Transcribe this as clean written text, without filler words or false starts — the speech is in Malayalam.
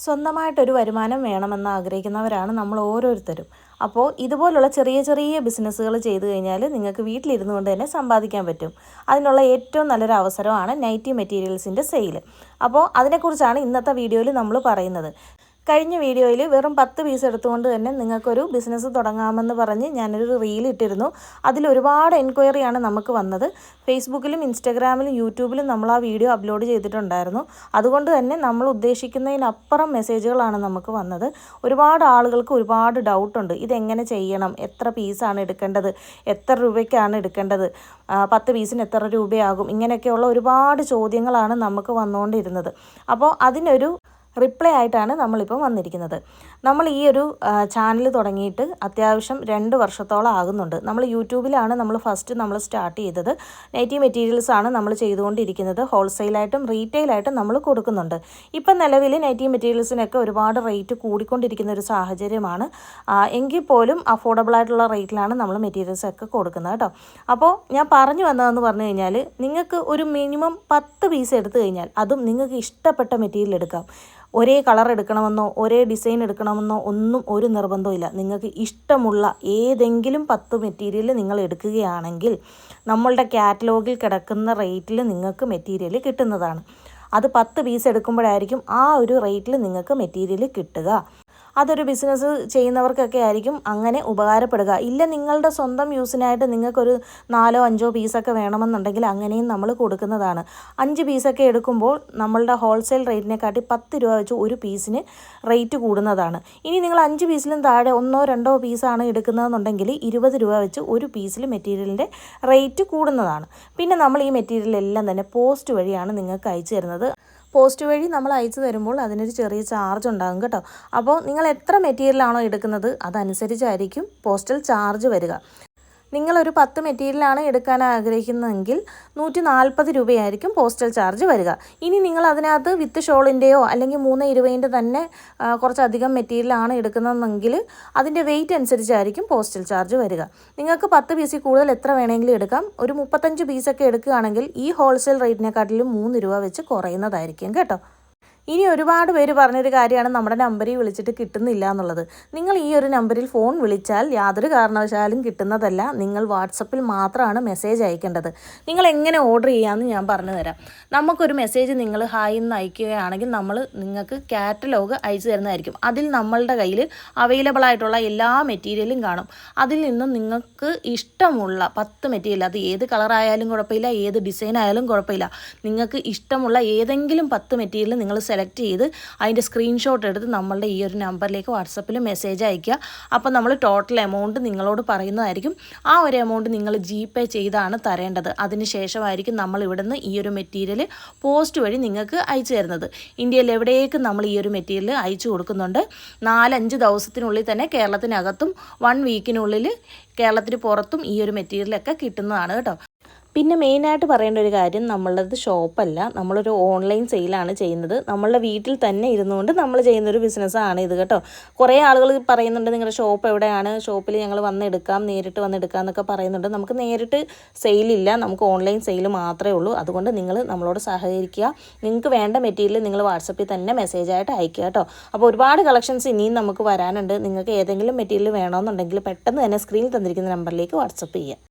സ്വന്തമായിട്ടൊരു വരുമാനം വേണമെന്ന് ആഗ്രഹിക്കുന്നവരാണ് നമ്മൾ ഓരോരുത്തരും. അപ്പോൾ ഇതുപോലുള്ള ചെറിയ ചെറിയ ബിസിനസ്സുകൾ ചെയ്തു കഴിഞ്ഞാൽ നിങ്ങൾക്ക് വീട്ടിലിരുന്നു കൊണ്ട് തന്നെ സമ്പാദിക്കാൻ പറ്റും. അതിനുള്ള ഏറ്റവും നല്ലൊരു അവസരമാണ് നൈറ്റി മെറ്റീരിയൽസിൻ്റെ സെയിൽ. അപ്പോൾ അതിനെക്കുറിച്ചാണ് ഇന്നത്തെ വീഡിയോയിൽ നമ്മൾ പറയുന്നത്. കഴിഞ്ഞ വീഡിയോയിൽ വെറും 10 പീസ് എടുത്തുകൊണ്ട് തന്നെ നിങ്ങൾക്കൊരു ബിസിനസ് തുടങ്ങാമെന്ന് പറഞ്ഞ് ഞാനൊരു റീൽ ഇട്ടിരുന്നു. അതിൽ ഒരുപാട് എൻക്വയറിയാണ് നമുക്ക് വന്നത്. ഫേസ്ബുക്കിലും ഇൻസ്റ്റാഗ്രാമിലും യൂട്യൂബിലും നമ്മൾ ആ വീഡിയോ അപ്ലോഡ് ചെയ്തിട്ടുണ്ടായിരുന്നു. അതുകൊണ്ട് തന്നെ നമ്മൾ ഉദ്ദേശിക്കുന്നതിനപ്പുറം മെസ്സേജുകളാണ് നമുക്ക് വന്നത്. ഒരുപാട് ആളുകൾക്ക് ഒരുപാട് ഡൗട്ടുണ്ട്. ഇതെങ്ങനെ ചെയ്യണം, എത്ര പീസാണ് എടുക്കേണ്ടത്, എത്ര രൂപയ്ക്കാണ് എടുക്കേണ്ടത്, 10 പീസിന് എത്ര രൂപയാകും, ഇങ്ങനെയൊക്കെയുള്ള ഒരുപാട് ചോദ്യങ്ങളാണ് നമുക്ക് വന്നുകൊണ്ടിരുന്നത്. അപ്പോൾ അതിനൊരു റിപ്ലൈ ആയിട്ടാണ് നമ്മളിപ്പം വന്നിരിക്കുന്നത്. നമ്മൾ ഈ ഒരു ചാനൽ തുടങ്ങിയിട്ട് അത്യാവശ്യം 2 വർഷത്തോളം ആകുന്നുണ്ട്. നമ്മൾ യൂട്യൂബിലാണ് നമ്മൾ സ്റ്റാർട്ട് ചെയ്തത്. നൈറ്റി മെറ്റീരിയൽസാണ് നമ്മൾ ചെയ്തുകൊണ്ടിരിക്കുന്നത്. ഹോൾസെയിലായിട്ടും റീറ്റെയിലായിട്ടും നമ്മൾ കൊടുക്കുന്നുണ്ട്. ഇപ്പം നിലവിൽ നൈറ്റി മെറ്റീരിയൽസിനൊക്കെ ഒരുപാട് റേറ്റ് കൂടിക്കൊണ്ടിരിക്കുന്ന ഒരു സാഹചര്യമാണ്. എങ്കിൽ പോലും അഫോർഡബിൾ ആയിട്ടുള്ള റേറ്റിലാണ് നമ്മൾ മെറ്റീരിയൽസൊക്കെ കൊടുക്കുന്നത് കേട്ടോ. അപ്പോൾ ഞാൻ പറഞ്ഞു വന്നതെന്ന് പറഞ്ഞു കഴിഞ്ഞാൽ, നിങ്ങൾക്ക് ഒരു മിനിമം 10 പീസ് എടുത്തു കഴിഞ്ഞാൽ അതും നിങ്ങൾക്ക് ഇഷ്ടപ്പെട്ട മെറ്റീരിയൽ എടുക്കാം. ഒരേ കളർ എടുക്കണമെന്നോ ഒരേ ഡിസൈൻ എടുക്കണമെന്നോ ഒന്നും ഒരു നിർബന്ധമില്ല. നിങ്ങൾക്ക് ഇഷ്ടമുള്ള ഏതെങ്കിലും 10 മെറ്റീരിയൽ നിങ്ങൾ എടുക്കുകയാണെങ്കിൽ നമ്മളുടെ കാറ്റലോഗിൽ കിടക്കുന്ന റേറ്റിൽ നിങ്ങൾക്ക് മെറ്റീരിയൽ കിട്ടുന്നതാണ്. അത് 10 പീസ് എടുക്കുമ്പോഴായിരിക്കും ആ ഒരു റേറ്റിൽ നിങ്ങൾക്ക് മെറ്റീരിയൽ കിട്ടുക. അതൊരു ബിസിനസ് ചെയ്യുന്നവർക്കൊക്കെ ആയിരിക്കും അങ്ങനെ ഉപകാരപ്പെടുക. ഇല്ല, നിങ്ങളുടെ സ്വന്തം യൂസിനായിട്ട് നിങ്ങൾക്കൊരു 4-5 പീസൊക്കെ വേണമെന്നുണ്ടെങ്കിൽ അങ്ങനെയും നമ്മൾ കൊടുക്കുന്നതാണ്. 5 പീസൊക്കെ എടുക്കുമ്പോൾ നമ്മളുടെ ഹോൾസെയിൽ റേറ്റിനെക്കാട്ടി 10 രൂപ വെച്ച് ഒരു പീസിന് റേറ്റ് കൂടുന്നതാണ്. ഇനി നിങ്ങൾ 5 പീസിലും താഴെ 1-2 പീസാണ് എടുക്കുന്നതെന്നുണ്ടെങ്കിൽ 20 രൂപ വെച്ച് ഒരു പീസിൽ മെറ്റീരിയലിൻ്റെ റേറ്റ് കൂടുന്നതാണ്. പിന്നെ നമ്മൾ ഈ മെറ്റീരിയലെല്ലാം തന്നെ പോസ്റ്റ് വഴിയാണ് നിങ്ങൾക്ക് അയച്ചു തരുന്നത്. പോസ്റ്റ് വഴി നമ്മൾ അയച്ചു തരുമ്പോൾ അതിനൊരു ചെറിയ ചാർജ് ഉണ്ടാകും കേട്ടോ. അപ്പോൾ നിങ്ങൾ എത്ര മെറ്റീരിയലാണോ എടുക്കുന്നത് അതനുസരിച്ചായിരിക്കും പോസ്റ്റൽ ചാർജ് വരിക. നിങ്ങളൊരു 10 മെറ്റീരിയലാണ് എടുക്കാൻ ആഗ്രഹിക്കുന്നതെങ്കിൽ 140 രൂപയായിരിക്കും പോസ്റ്റൽ ചാർജ് വരിക. ഇനി നിങ്ങൾ അതിനകത്ത് വിത്ത് ഷോളിൻ്റെയോ അല്ലെങ്കിൽ 320 തന്നെ കുറച്ചധികം മെറ്റീരിയലാണ് എടുക്കുന്നതെങ്കിൽ അതിൻ്റെ വെയിറ്റ് അനുസരിച്ചായിരിക്കും പോസ്റ്റൽ ചാർജ് വരിക. നിങ്ങൾക്ക് 10 പീസിൽ കൂടുതൽ എത്ര വേണമെങ്കിലും എടുക്കാം. ഒരു 35 പീസൊക്കെ എടുക്കുകയാണെങ്കിൽ ഈ ഹോൾസെയിൽ റേറ്റിനെക്കാട്ടിലും 3 രൂപ വെച്ച് കുറയുന്നതായിരിക്കും കേട്ടോ. ഇനി ഒരുപാട് പേര് പറഞ്ഞൊരു കാര്യമാണ് നമ്മുടെ നമ്പറിൽ വിളിച്ചിട്ട് കിട്ടുന്നില്ല എന്നുള്ളത്. നിങ്ങൾ ഈ ഒരു നമ്പറിൽ ഫോൺ വിളിച്ചാൽ യാതൊരു കാരണവശാലും കിട്ടുന്നതല്ല. നിങ്ങൾ വാട്സപ്പിൽ മാത്രമാണ് മെസ്സേജ് അയക്കേണ്ടത്. നിങ്ങൾ എങ്ങനെ ഓർഡർ ചെയ്യാമെന്ന് ഞാൻ പറഞ്ഞു തരാം. നമുക്കൊരു മെസ്സേജ് നിങ്ങൾ ഹായ് എന്ന് അയക്കുകയാണെങ്കിൽ നമ്മൾ നിങ്ങൾക്ക് കാറ്റലോഗ് അയച്ചു തരുന്നതായിരിക്കും. അതിൽ നമ്മളുടെ കയ്യിൽ അവൈലബിൾ ആയിട്ടുള്ള എല്ലാ മെറ്റീരിയലും കാണും. അതിൽ നിന്നും നിങ്ങൾക്ക് ഇഷ്ടമുള്ള 10 മെറ്റീരിയൽ, അത് ഏത് കളറായാലും കുഴപ്പമില്ല, ഏത് ഡിസൈൻ ആയാലും കുഴപ്പമില്ല, നിങ്ങൾക്ക് ഇഷ്ടമുള്ള ഏതെങ്കിലും 10 മെറ്റീരിയൽ നിങ്ങൾ സെലക്ട് ചെയ്ത് അതിൻ്റെ സ്ക്രീൻഷോട്ട് എടുത്ത് നമ്മളുടെ ഈ ഒരു നമ്പറിലേക്ക് വാട്സപ്പിൽ മെസ്സേജ് അയയ്ക്കുക. അപ്പോൾ നമ്മൾ ടോട്ടൽ എമൗണ്ട് നിങ്ങളോട് പറയുന്നതായിരിക്കും. ആ ഒരു എമൗണ്ട് നിങ്ങൾ GPay ചെയ്താണ് തരേണ്ടത്. അതിന് ശേഷമായിരിക്കും നമ്മൾ ഇവിടുന്ന് ഈ ഒരു മെറ്റീരിയൽ പോസ്റ്റ് വഴി നിങ്ങൾക്ക് അയച്ചു തരുന്നത്. ഇന്ത്യയിൽ എവിടേക്കും നമ്മൾ ഈ ഒരു മെറ്റീരിയൽ അയച്ചു കൊടുക്കുന്നുണ്ട്. 4-5 ദിവസത്തിനുള്ളിൽ തന്നെ കേരളത്തിനകത്തും 1 വീക്കിനുള്ളിൽ കേരളത്തിന് പുറത്തും ഈ ഒരു മെറ്റീരിയലൊക്കെ കിട്ടുന്നതാണ് കേട്ടോ. പിന്നെ മെയിനായിട്ട് പറയേണ്ട ഒരു കാര്യം, നമ്മളുടേത് ഷോപ്പല്ല, നമ്മളൊരു ഓൺലൈൻ സെയിലാണ് ചെയ്യുന്നത്. നമ്മളുടെ വീട്ടിൽ തന്നെ ഇരുന്നുകൊണ്ട് നമ്മൾ ചെയ്യുന്നൊരു ബിസിനസ്സാണ് ഇത് കേട്ടോ. കുറേ ആളുകൾ പറയുന്നുണ്ട് നിങ്ങളുടെ ഷോപ്പ് എവിടെയാണ്, ഷോപ്പിൽ ഞങ്ങൾ വന്നെടുക്കാം, നേരിട്ട് വന്നെടുക്കാം എന്നൊക്കെ പറയുന്നുണ്ട്. നമുക്ക് നേരിട്ട് സെയിലില്ല, നമുക്ക് ഓൺലൈൻ സെയിൽ മാത്രമേ ഉള്ളൂ. അതുകൊണ്ട് നിങ്ങൾ നമ്മളോട് സഹകരിക്കുക. നിങ്ങൾക്ക് വേണ്ട മെറ്റീരിയൽ നിങ്ങൾ വാട്സപ്പിൽ തന്നെ മെസ്സേജായിട്ട് അയക്കുക കേട്ടോ. അപ്പോൾ ഒരുപാട് കളക്ഷൻസ് ഇനിയും നമുക്ക് വരാനുണ്ട്. നിങ്ങൾക്ക് ഏതെങ്കിലും മെറ്റീരിയൽ വേണമെന്നുണ്ടെങ്കിൽ പെട്ടെന്ന് തന്നെ സ്ക്രീനിൽ തന്നിരിക്കുന്ന നമ്പറിലേക്ക് വാട്സപ്പ് ചെയ്യുക.